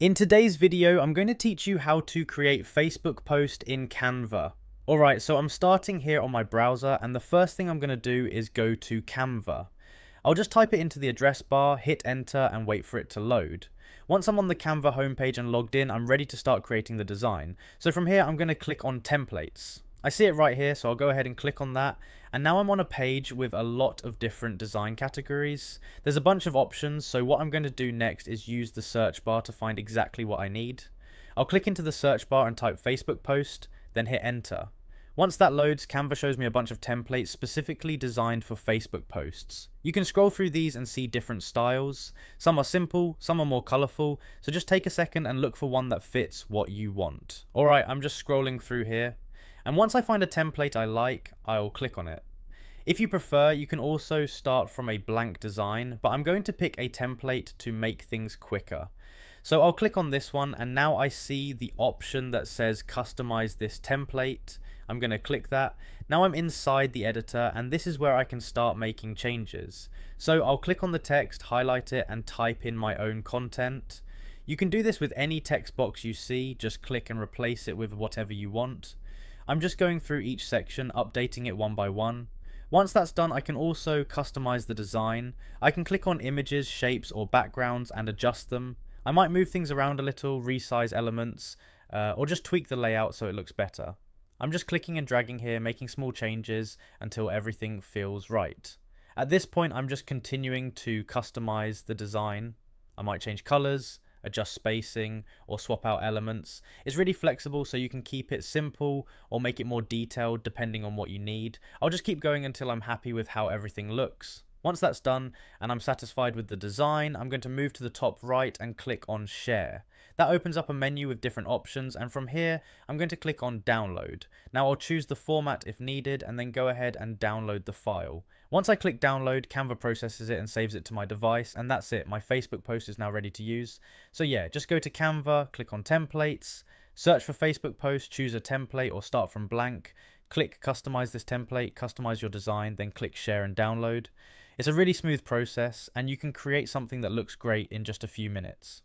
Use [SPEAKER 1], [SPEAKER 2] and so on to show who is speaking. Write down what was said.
[SPEAKER 1] In today's video, I'm going to teach you how to create Facebook post in Canva. Alright, so I'm starting here on my browser, and the first thing I'm going to do is go to Canva. I'll just type it into the address bar, hit enter, and wait for it to load. Once I'm on the Canva homepage and logged in, I'm ready to start creating the design. So from here, I'm going to click on templates. I see it right here, so I'll go ahead and click on that. And now I'm on a page with a lot of different design categories. There's a bunch of options, so what I'm going to do next is use the search bar to find exactly what I need. I'll click into the search bar and type Facebook post, then hit enter. Once that loads, Canva shows me a bunch of templates specifically designed for Facebook posts. You can scroll through these and see different styles. Some are simple, some are more colourful, so just take a second and look for one that fits what you want. Alright, I'm just scrolling through here. And once I find a template I like, I'll click on it. If you prefer, you can also start from a blank design, but I'm going to pick a template to make things quicker. So I'll click on this one, and now I see the option that says customize this template. I'm going to click that. Now I'm inside the editor, and this is where I can start making changes. So I'll click on the text, highlight it, and type in my own content. You can do this with any text box you see, just click and replace it with whatever you want. I'm just going through each section, updating it one by one. Once that's done, I can also customize the design. I can click on images, shapes, or backgrounds and adjust them. I might move things around a little, resize elements, or just tweak the layout so it looks better. I'm just clicking and dragging here, making small changes until everything feels right. At this point, I'm just continuing to customize the design. I might change colors, adjust spacing, or swap out elements. It's really flexible, so you can keep it simple or make it more detailed depending on what you need. I'll just keep going until I'm happy with how everything looks. Once that's done and I'm satisfied with the design, I'm going to move to the top right and click on Share. That opens up a menu with different options, and from here I'm going to click on Download. Now I'll choose the format if needed and then go ahead and download the file. Once I click download, Canva processes it and saves it to my device, and that's it. My Facebook post is now ready to use. So yeah, just go to Canva, click on templates, search for Facebook post, choose a template or start from blank, click customize this template, customize your design, then click share and download. It's a really smooth process, and you can create something that looks great in just a few minutes.